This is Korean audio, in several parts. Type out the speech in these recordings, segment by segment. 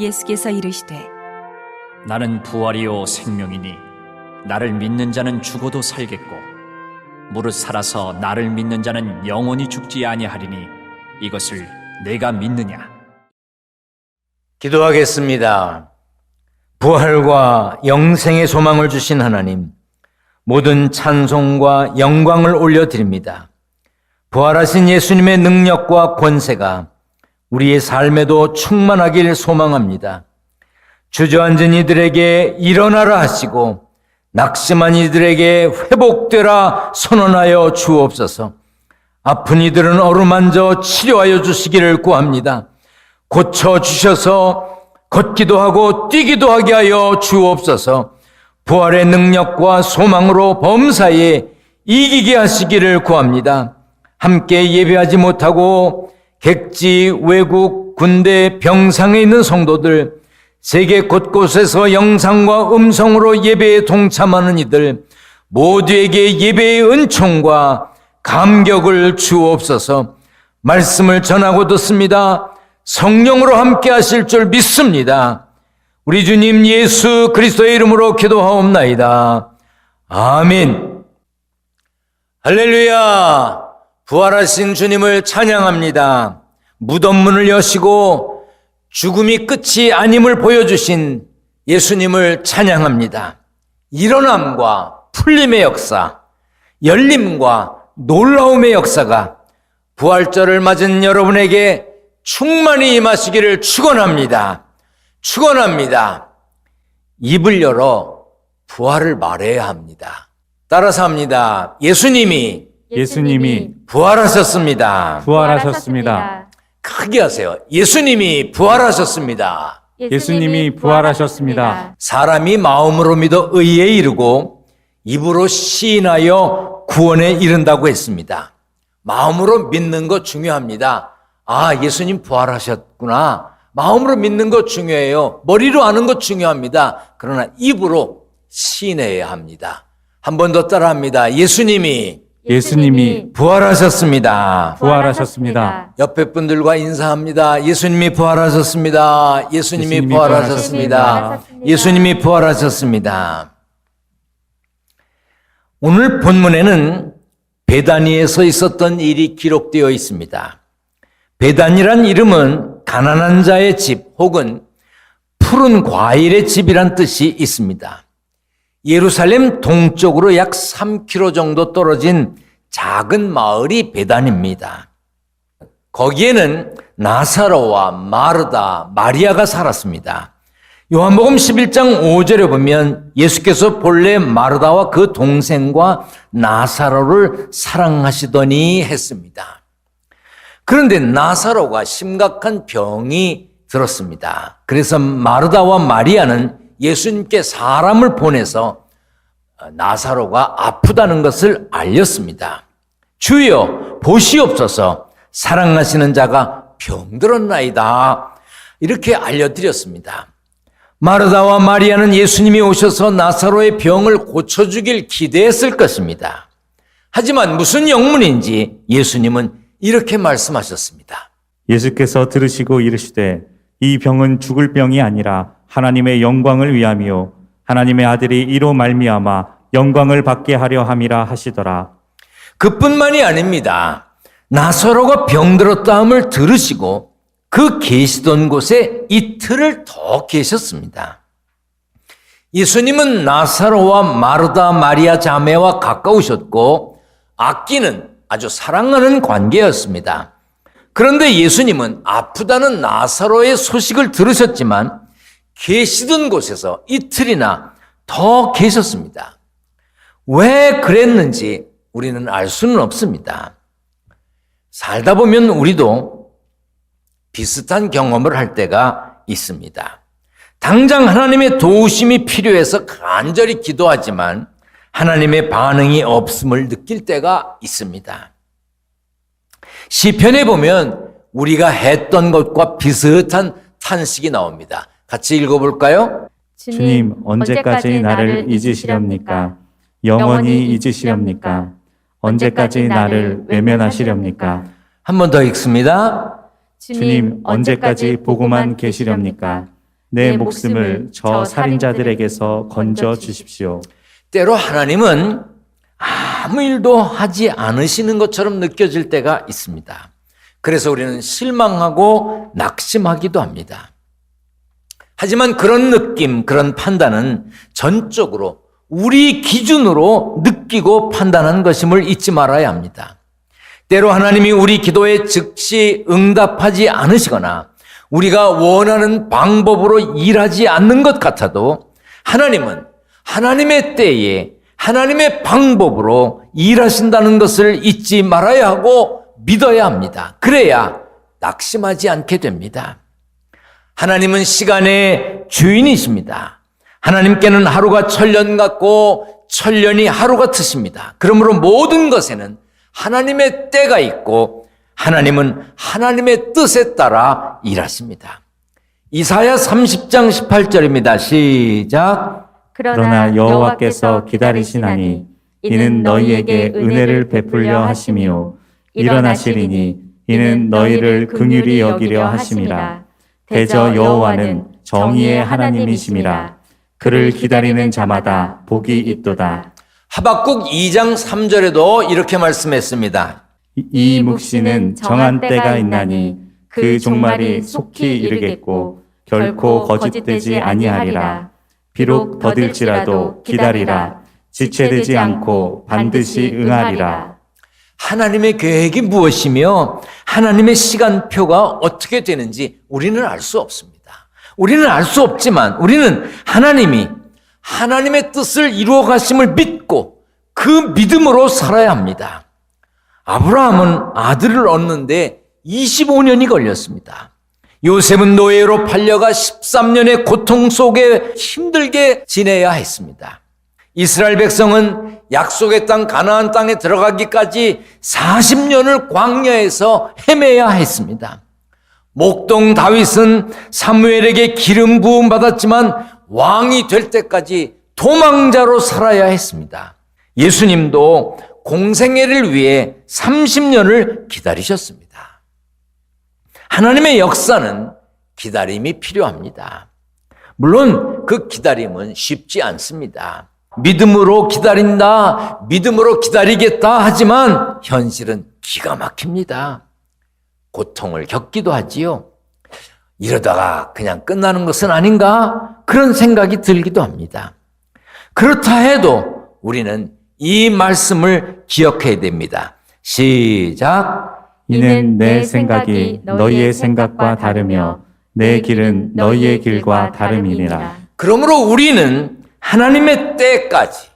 예수께서 이르시되 나는 부활이요 생명이니 나를 믿는 자는 죽어도 살겠고 무릇 살아서 나를 믿는 자는 영원히 죽지 아니하리니 이것을 내가 믿느냐. 기도하겠습니다. 부활과 영생의 소망을 주신 하나님, 모든 찬송과 영광을 올려드립니다. 부활하신 예수님의 능력과 권세가 우리의 삶에도 충만하길 소망합니다. 주저앉은 이들에게 일어나라 하시고 낙심한 이들에게 회복되라 선언하여 주옵소서. 아픈 이들은 어루만져 치료하여 주시기를 구합니다. 고쳐주셔서 걷기도 하고 뛰기도 하게 하여 주옵소서. 부활의 능력과 소망으로 범사에 이기게 하시기를 구합니다. 함께 예배하지 못하고 객지, 외국, 군대, 병상에 있는 성도들, 세계 곳곳에서 영상과 음성으로 예배에 동참하는 이들 모두에게 예배의 은총과 감격을 주옵소서. 말씀을 전하고 듣습니다. 성령으로 함께 하실 줄 믿습니다. 우리 주님 예수 그리스도의 이름으로 기도하옵나이다. 아멘. 할렐루야. 부활하신 주님을 찬양합니다. 무덤문을 여시고 죽음이 끝이 아님을 보여주신 예수님을 찬양합니다. 일어남과 풀림의 역사, 열림과 놀라움의 역사가 부활절을 맞은 여러분에게 충만히 임하시기를 축원합니다. 축원합니다. 입을 열어 부활을 말해야 합니다. 따라서 합니다. 예수님이 부활하셨습니다. 부활하셨습니다. 크게 하세요. 예수님이 부활하셨습니다. 예수님이 부활하셨습니다. 사람이 마음으로 믿어 의에 이르고 입으로 시인하여 구원에 이른다고 했습니다. 마음으로 믿는 거 중요합니다. 아, 예수님 부활하셨구나. 마음으로 믿는 거 중요해요. 머리로 아는 거 중요합니다. 그러나 입으로 시인해야 합니다. 한 번 더 따라합니다. 예수님이 부활하셨습니다. 부활하셨습니다. 옆에 분들과 인사합니다. 예수님이 부활하셨습니다. 예수님이 부활하셨습니다. 예수님이 부활하셨습니다. 오늘 본문에는 베다니에서 있었던 일이 기록되어 있습니다. 베다니란 이름은 가난한 자의 집 혹은 푸른 과일의 집이란 뜻이 있습니다. 예루살렘 동쪽으로 약 3km 정도 떨어진 작은 마을이 베단입니다. 거기에는 나사로와 마르다, 마리아가 살았습니다. 요한복음 11장 5절에 보면 예수께서 본래 마르다와 그 동생과 나사로를 사랑하시더니 했습니다. 그런데 나사로가 심각한 병이 들었습니다. 그래서 마르다와 마리아는 예수님께 사람을 보내서 나사로가 아프다는 것을 알렸습니다. 주여 보시옵소서, 사랑하시는 자가 병들었나이다. 이렇게 알려드렸습니다. 마르다와 마리아는 예수님이 오셔서 나사로의 병을 고쳐주길 기대했을 것입니다. 하지만 무슨 영문인지 예수님은 이렇게 말씀하셨습니다. 예수께서 들으시고 이르시되 이 병은 죽을 병이 아니라 하나님의 영광을 위함이요 하나님의 아들이 이로 말미암아 영광을 받게 하려 함이라 하시더라. 그뿐만이 아닙니다. 나사로가 병들었다함을 들으시고 그 계시던 곳에 이틀을 더 계셨습니다. 예수님은 나사로와 마르다, 마리아 자매와 가까우셨고 아끼는 아주 사랑하는 관계였습니다. 그런데 예수님은 아프다는 나사로의 소식을 들으셨지만 계시던 곳에서 이틀이나 더 계셨습니다. 왜 그랬는지 우리는 알 수는 없습니다. 살다 보면 우리도 비슷한 경험을 할 때가 있습니다. 당장 하나님의 도우심이 필요해서 간절히 기도하지만 하나님의 반응이 없음을 느낄 때가 있습니다. 시편에 보면 우리가 했던 것과 비슷한 탄식이 나옵니다. 같이 읽어볼까요? 주님 언제까지 나를 잊으시렵니까? 영원히 잊으시렵니까? 언제까지 나를 외면하시렵니까? 한 번 더 읽습니다. 주님 언제까지 보고만 계시렵니까? 내 목숨을 저 살인자들에게서 건져 주십시오. 때로 하나님은 아무 일도 하지 않으시는 것처럼 느껴질 때가 있습니다. 그래서 우리는 실망하고 낙심하기도 합니다. 하지만 그런 느낌, 그런 판단은 전적으로 우리 기준으로 느끼고 판단한 것임을 잊지 말아야 합니다. 때로 하나님이 우리 기도에 즉시 응답하지 않으시거나 우리가 원하는 방법으로 일하지 않는 것 같아도 하나님은 하나님의 때에 하나님의 방법으로 일하신다는 것을 잊지 말아야 하고 믿어야 합니다. 그래야 낙심하지 않게 됩니다. 하나님은 시간의 주인이십니다. 하나님께는 하루가 천년 같고 천년이 하루 같으십니다. 그러므로 모든 것에는 하나님의 때가 있고 하나님은 하나님의 뜻에 따라 일하십니다. 이사야 30장 18절입니다. 시작. 그러나 여호와께서 기다리시나니 이는 너희에게 은혜를 베풀려 하심이요 일어나시리니 이는 너희를 긍휼히 여기려 하심이라. 대저 여호와는 정의의 하나님이심이라. 그를 기다리는 자마다 복이 있도다. 하박국 2장 3절에도 이렇게 말씀했습니다. 이 묵시는 정한 때가 있나니 그 종말이 속히 이르겠고 결코 거짓되지 아니하리라. 비록 더딜지라도 기다리라. 지체되지 않고 반드시 응하리라. 하나님의 계획이 무엇이며 하나님의 시간표가 어떻게 되는지 우리는 알 수 없습니다. 우리는 알 수 없지만 우리는 하나님이 하나님의 뜻을 이루어 가심을 믿고 그 믿음으로 살아야 합니다. 아브라함은 아들을 얻는데 25년이 걸렸습니다. 요셉은 노예로 팔려가 13년의 고통 속에 힘들게 지내야 했습니다. 이스라엘 백성은 약속의 땅 가나안 땅에 들어가기까지 40년을 광야에서 헤매야 했습니다. 목동 다윗은 사무엘에게 기름 부음 받았지만 왕이 될 때까지 도망자로 살아야 했습니다. 예수님도 공생애를 위해 30년을 기다리셨습니다. 하나님의 역사는 기다림이 필요합니다. 물론 그 기다림은 쉽지 않습니다. 믿음으로 기다린다, 믿음으로 기다리겠다 하지만 현실은 기가 막힙니다. 고통을 겪기도 하지요. 이러다가 그냥 끝나는 것은 아닌가? 그런 생각이 들기도 합니다. 그렇다 해도 우리는 이 말씀을 기억해야 됩니다. 시작. 이는 내 생각이 너희의 생각과 다르며 내 길은 너희의 길과 다름이니라. 그러므로 우리는 하나님의 때까지,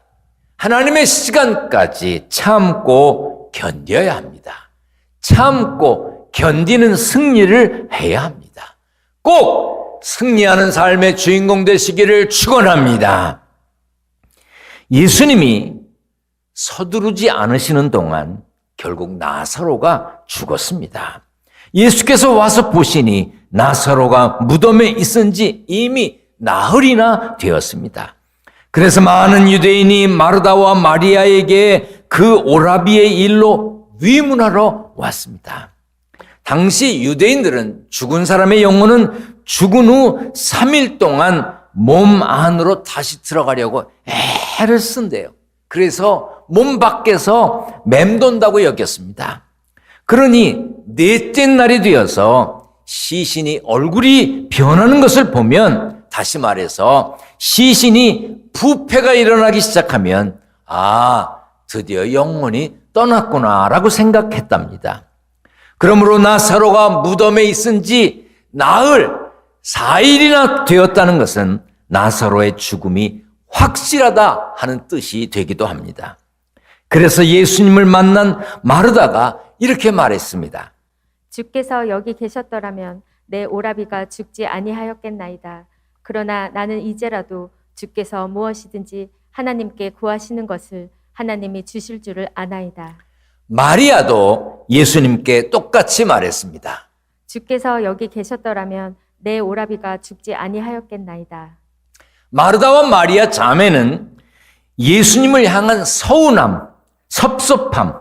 하나님의 시간까지 참고 견뎌야 합니다. 참고 견디는 승리를 해야 합니다. 꼭 승리하는 삶의 주인공 되시기를 축원합니다. 예수님이 서두르지 않으시는 동안 결국 나사로가 죽었습니다. 예수께서 와서 보시니 나사로가 무덤에 있은 지 이미 나흘이나 되었습니다. 그래서 많은 유대인이 마르다와 마리아에게 그 오라비의 일로 위문하러 왔습니다. 당시 유대인들은 죽은 사람의 영혼은 죽은 후 3일 동안 몸 안으로 다시 들어가려고 애를 쓴대요. 그래서 몸 밖에서 맴돈다고 여겼습니다. 그러니 넷째 날이 되어서 시신이 얼굴이 변하는 것을 보면, 다시 말해서 시신이 부패가 일어나기 시작하면 드디어 영혼이 떠났구나라고 생각했답니다. 그러므로 나사로가 무덤에 있은 지 나흘 4일이나 되었다는 것은 나사로의 죽음이 확실하다 하는 뜻이 되기도 합니다. 그래서 예수님을 만난 마르다가 이렇게 말했습니다. 주께서 여기 계셨더라면 내 오라비가 죽지 아니하였겠나이다. 그러나 나는 이제라도 주께서 무엇이든지 하나님께 구하시는 것을 하나님이 주실 줄을 아나이다. 마리아도 예수님께 똑같이 말했습니다. 주께서 여기 계셨더라면 내 오라비가 죽지 아니하였겠나이다. 마르다와 마리아 자매는 예수님을 향한 서운함, 섭섭함,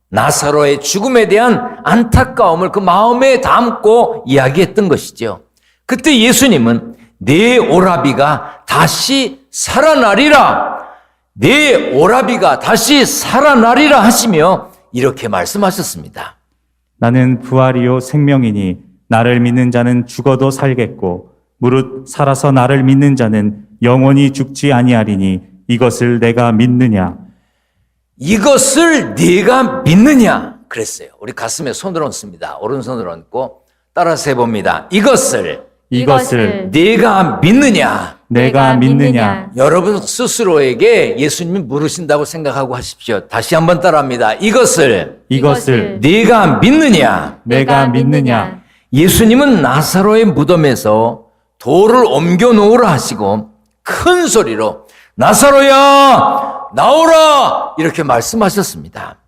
나사로의 죽음에 대한 안타까움을 그 마음에 담고 이야기했던 것이죠. 그때 예수님은 내 오라비가 다시 살아나리라. 내 오라비가 다시 살아나리라 하시며 이렇게 말씀하셨습니다. 나는 부활이요 생명이니 나를 믿는 자는 죽어도 살겠고 무릇 살아서 나를 믿는 자는 영원히 죽지 아니하리니 이것을 내가 믿느냐. 이것을 네가 믿느냐 그랬어요. 우리 가슴에 손을 얹습니다. 오른손을 얹고 따라서 해봅니다. 이것을 네가 믿느냐. 내가 믿느냐. 여러분 스스로에게 예수님이 물으신다고 생각하고 하십시오. 다시 한번 따라합니다. 이것을 네가 믿느냐. 내가 믿느냐. 예수님은 나사로의 무덤에서 돌을 옮겨 놓으라 하시고 큰 소리로 나사로야 나오라 이렇게 말씀하셨습니다.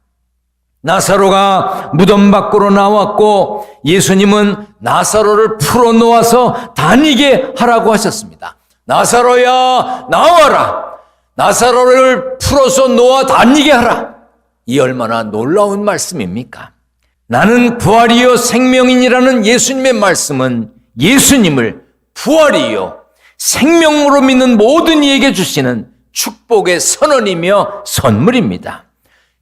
나사로가 무덤 밖으로 나왔고 예수님은 나사로를 풀어놓아서 다니게 하라고 하셨습니다. 나사로야 나와라. 나사로를 풀어서 놓아 다니게 하라. 이 얼마나 놀라운 말씀입니까? 나는 부활이요 생명이니라는 예수님의 말씀은 예수님을 부활이요 생명으로 믿는 모든 이에게 주시는 축복의 선언이며 선물입니다.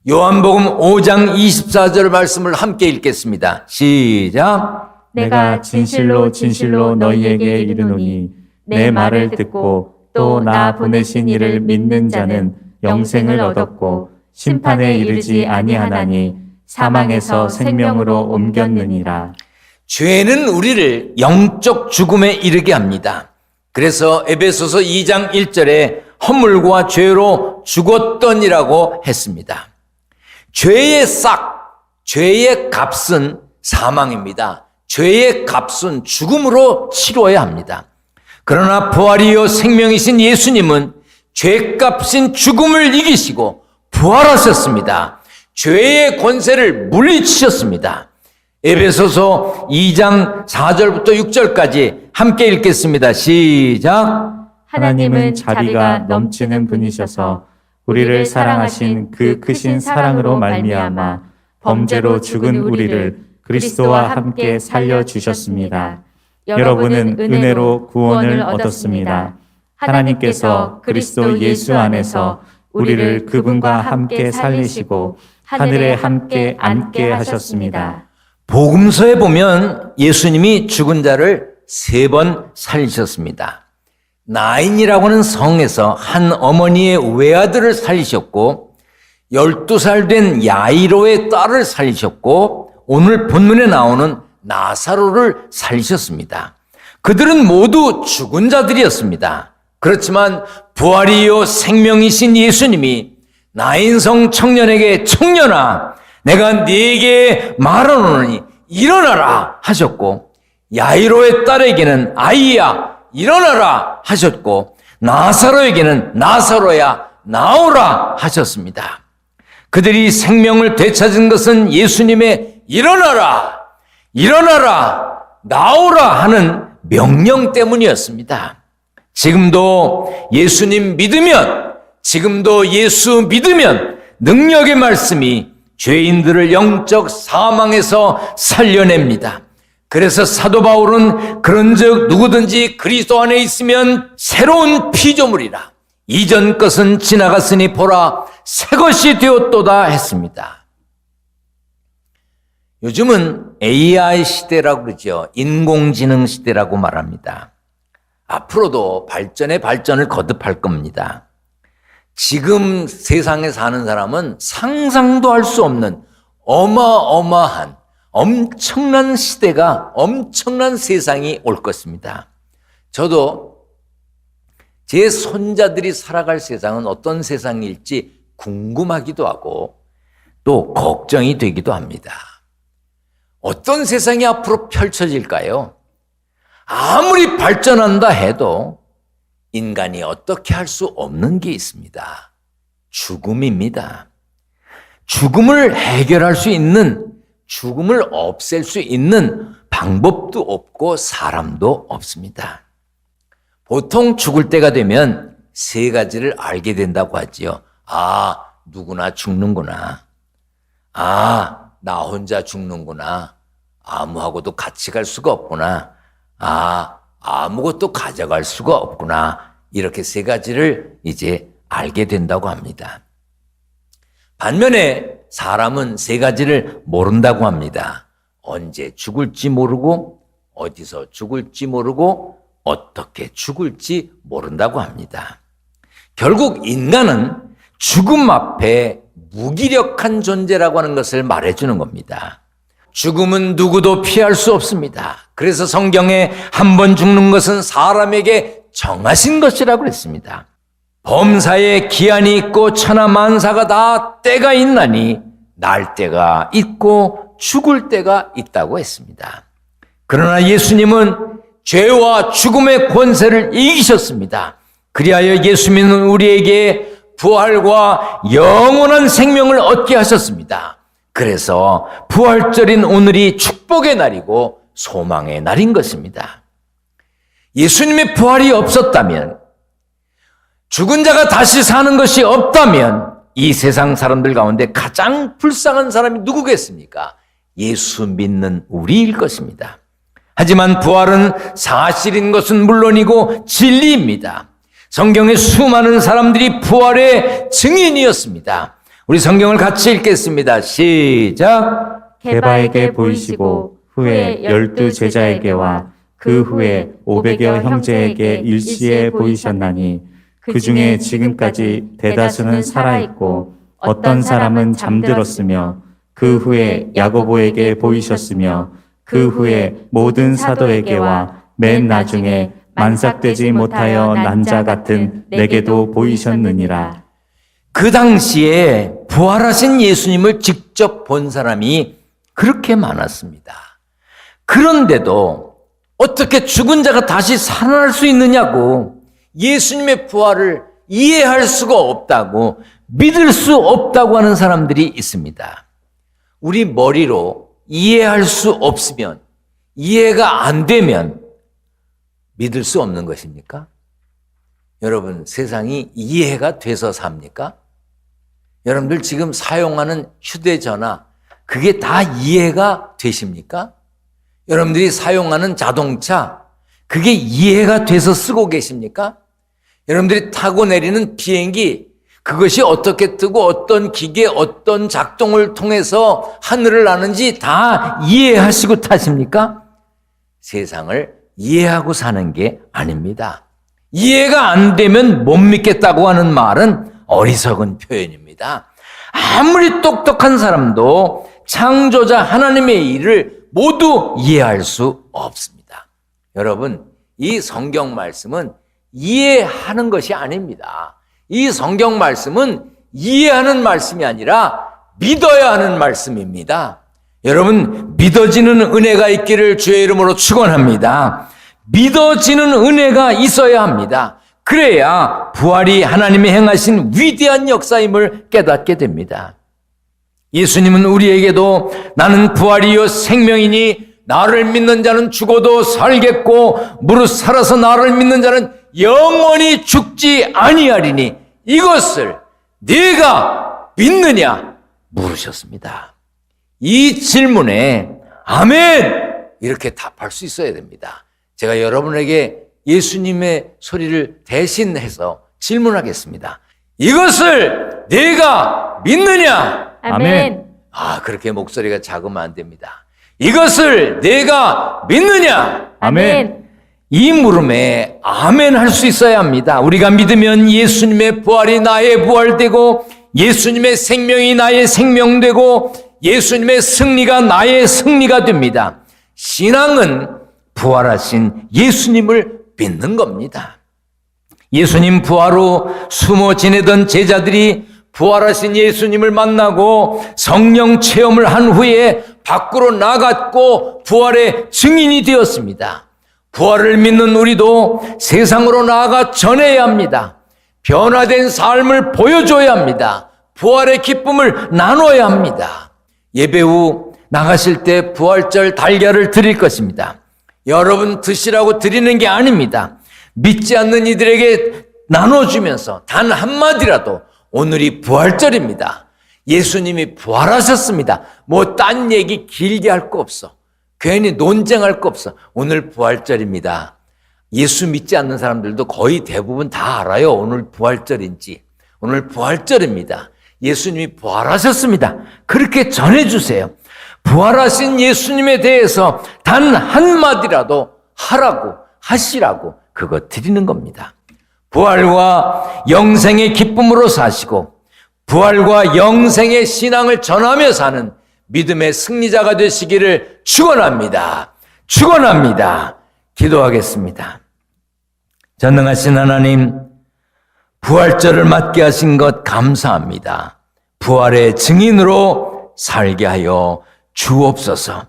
요한복음 5장 24절 말씀을 함께 읽겠습니다. 시작. 내가 진실로 진실로 너희에게 이르노니 내 말을 듣고 또 나 보내신 이를 믿는 자는 영생을 얻었고 심판에 이르지 아니하나니 사망에서 생명으로 옮겼느니라. 죄는 우리를 영적 죽음에 이르게 합니다. 그래서 에베소서 2장 1절에 허물과 죄로 죽었더니라고 했습니다. 죄의 싹, 죄의 값은 사망입니다. 죄의 값은 죽음으로 치러야 합니다. 그러나 부활이요 생명이신 예수님은 죄값인 죽음을 이기시고 부활하셨습니다. 죄의 권세를 물리치셨습니다. 에베소서 2장 4절부터 6절까지 함께 읽겠습니다. 시작. 하나님은 자비가 넘치는 분이셔서 우리를 사랑하신 그 크신 사랑으로 말미암아 범죄로 죽은 우리를 그리스도와 함께 살려주셨습니다. 여러분은 은혜로 구원을 얻었습니다. 하나님께서 그리스도 예수 안에서 우리를 그분과 함께 살리시고 하늘에 함께 앉게 하셨습니다. 복음서에 보면 예수님이 죽은 자를 3번 살리셨습니다. 나인이라고 하는 성에서 한 어머니의 외아들을 살리셨고 12살 된 야이로의 딸을 살리셨고 오늘 본문에 나오는 나사로를 살리셨습니다. 그들은 모두 죽은 자들이었습니다. 그렇지만 부활이요 생명이신 예수님이 나인성 청년에게 청년아 내가 네게 말하노니 일어나라 하셨고 야이로의 딸에게는 아이야 일어나라 하셨고 나사로에게는 나사로야 나오라 하셨습니다. 그들이 생명을 되찾은 것은 예수님의 일어나라 나오라 하는 명령 때문이었습니다. 지금도 예수님 믿으면 지금도 예수 믿으면 능력의 말씀이 죄인들을 영적 사망에서 살려냅니다. 그래서 사도 바울은 그런즉 누구든지 그리스도 안에 있으면 새로운 피조물이라 이전 것은 지나갔으니 보라 새 것이 되었도다 했습니다. 요즘은 AI 시대라고 그러죠. 인공지능 시대라고 말합니다. 앞으로도 발전에 발전을 거듭할 겁니다. 지금 세상에 사는 사람은 상상도 할 수 없는 어마어마한 엄청난 시대가 엄청난 세상이 올 것입니다. 저도 제 손자들이 살아갈 세상은 어떤 세상일지 궁금하기도 하고 또 걱정이 되기도 합니다. 어떤 세상이 앞으로 펼쳐질까요? 아무리 발전한다 해도 인간이 어떻게 할 수 없는 게 있습니다. 죽음입니다. 죽음을 해결할 수 있는, 죽음을 없앨 수 있는 방법도 없고 사람도 없습니다. 보통 죽을 때가 되면 3가지를 알게 된다고 하지요. 아, 누구나 죽는구나. 아, 나 혼자 죽는구나. 아무하고도 같이 갈 수가 없구나. 아, 아무것도 가져갈 수가 없구나. 이렇게 세 가지를 이제 알게 된다고 합니다. 반면에 사람은 세 가지를 모른다고 합니다. 언제 죽을지 모르고, 어디서 죽을지 모르고, 어떻게 죽을지 모른다고 합니다. 결국 인간은 죽음 앞에 무기력한 존재라고 하는 것을 말해주는 겁니다. 죽음은 누구도 피할 수 없습니다. 그래서 성경에 한 번 죽는 것은 사람에게 정하신 것이라고 그랬습니다. 범사에 기한이 있고 천하만사가 다 때가 있나니 날 때가 있고 죽을 때가 있다고 했습니다. 그러나 예수님은 죄와 죽음의 권세를 이기셨습니다. 그리하여 예수 믿는 우리에게 부활과 영원한 생명을 얻게 하셨습니다. 그래서 부활절인 오늘이 축복의 날이고 소망의 날인 것입니다. 예수님의 부활이 없었다면, 죽은 자가 다시 사는 것이 없다면 이 세상 사람들 가운데 가장 불쌍한 사람이 누구겠습니까? 예수 믿는 우리일 것입니다. 하지만 부활은 사실인 것은 물론이고 진리입니다. 성경의 수많은 사람들이 부활의 증인이었습니다. 우리 성경을 같이 읽겠습니다. 시작. 게바에게 보이시고 후에 12 제자에게와 그 후에 500여 형제에게 일시에 보이셨나니 그 중에 지금까지 대다수는 살아있고 어떤 사람은 잠들었으며 그 후에 야고보에게 보이셨으며 그 후에 모든 사도에게와 맨 나중에 만삭되지 못하여 난 자 같은 내게도 보이셨느니라. 그 당시에 부활하신 예수님을 직접 본 사람이 그렇게 많았습니다. 그런데도 어떻게 죽은 자가 다시 살아날 수 있느냐고, 예수님의 부활을 이해할 수가 없다고, 믿을 수 없다고 하는 사람들이 있습니다. 우리 머리로 이해할 수 없으면, 이해가 안 되면 믿을 수 없는 것입니까? 여러분, 세상이 이해가 돼서 삽니까? 여러분들 지금 사용하는 휴대전화, 그게 다 이해가 되십니까? 여러분들이 사용하는 자동차, 그게 이해가 돼서 쓰고 계십니까? 여러분들이 타고 내리는 비행기, 그것이 어떻게 뜨고 어떤 기계, 어떤 작동을 통해서 하늘을 나는지 다 이해하시고 타십니까? 세상을 이해하고 사는 게 아닙니다. 이해가 안 되면 못 믿겠다고 하는 말은 어리석은 표현입니다. 아무리 똑똑한 사람도 창조자 하나님의 일을 모두 이해할 수 없습니다. 여러분, 이 성경 말씀은 이해하는 것이 아닙니다. 이 성경 말씀은 이해하는 말씀이 아니라 믿어야 하는 말씀입니다. 여러분, 믿어지는 은혜가 있기를 주의 이름으로 축원합니다. 믿어지는 은혜가 있어야 합니다. 그래야 부활이 하나님이 행하신 위대한 역사임을 깨닫게 됩니다. 예수님은 우리에게도 나는 부활이요 생명이니 나를 믿는 자는 죽어도 살겠고 무릇 살아서 나를 믿는 자는 영원히 죽지 아니하리니 이것을 네가 믿느냐 물으셨습니다. 이 질문에 아멘 이렇게 답할 수 있어야 됩니다. 제가 여러분에게 예수님의 소리를 대신해서 질문하겠습니다. 이것을 네가 믿느냐? 아멘. 그렇게 목소리가 작으면 안 됩니다. 이것을 네가 믿느냐? 아멘. 이 물음에 아멘 할 수 있어야 합니다. 우리가 믿으면 예수님의 부활이 나의 부활되고 예수님의 생명이 나의 생명되고 예수님의 승리가 나의 승리가 됩니다. 신앙은 부활하신 예수님을 믿는 겁니다. 예수님 부활 후 숨어 지내던 제자들이 부활하신 예수님을 만나고 성령 체험을 한 후에 밖으로 나갔고 부활의 증인이 되었습니다. 부활을 믿는 우리도 세상으로 나아가 전해야 합니다. 변화된 삶을 보여줘야 합니다. 부활의 기쁨을 나눠야 합니다. 예배 후 나가실 때 부활절 달걀을 드릴 것입니다. 여러분 드시라고 드리는 게 아닙니다. 믿지 않는 이들에게 나눠주면서 단 한마디라도 오늘이 부활절입니다. 예수님이 부활하셨습니다. 뭐 딴 얘기 길게 할 거 없어. 괜히 논쟁할 거 없어. 오늘 부활절입니다. 예수 믿지 않는 사람들도 거의 대부분 다 알아요. 오늘 부활절인지. 오늘 부활절입니다. 예수님이 부활하셨습니다. 그렇게 전해주세요. 부활하신 예수님에 대해서 단 한마디라도 하라고, 하시라고 그거 드리는 겁니다. 부활과 영생의 기쁨으로 사시고 부활과 영생의 신앙을 전하며 사는 믿음의 승리자가 되시기를 축원합니다. 축원합니다. 기도하겠습니다. 전능하신 하나님, 부활절을 맞게 하신 것 감사합니다. 부활의 증인으로 살게 하여 주옵소서.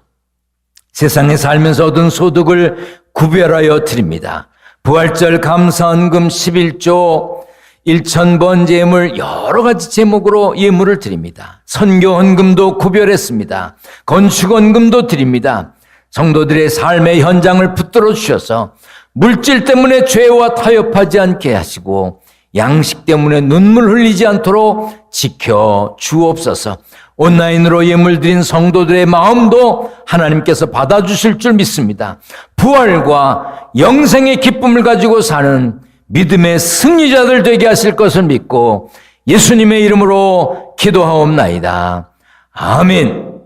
세상에 살면서 얻은 소득을 구별하여 드립니다. 부활절 감사헌금 11조 1,000번 예물 여러 가지 제목으로 예물을 드립니다. 선교헌금도 구별했습니다. 건축헌금도 드립니다. 성도들의 삶의 현장을 붙들어 주셔서 물질 때문에 죄와 타협하지 않게 하시고 양식 때문에 눈물 흘리지 않도록 지켜 주옵소서. 온라인으로 예물 드린 성도들의 마음도 하나님께서 받아주실 줄 믿습니다. 부활과 영생의 기쁨을 가지고 사는 믿음의 승리자들 되게 하실 것을 믿고 예수님의 이름으로 기도하옵나이다. 아멘.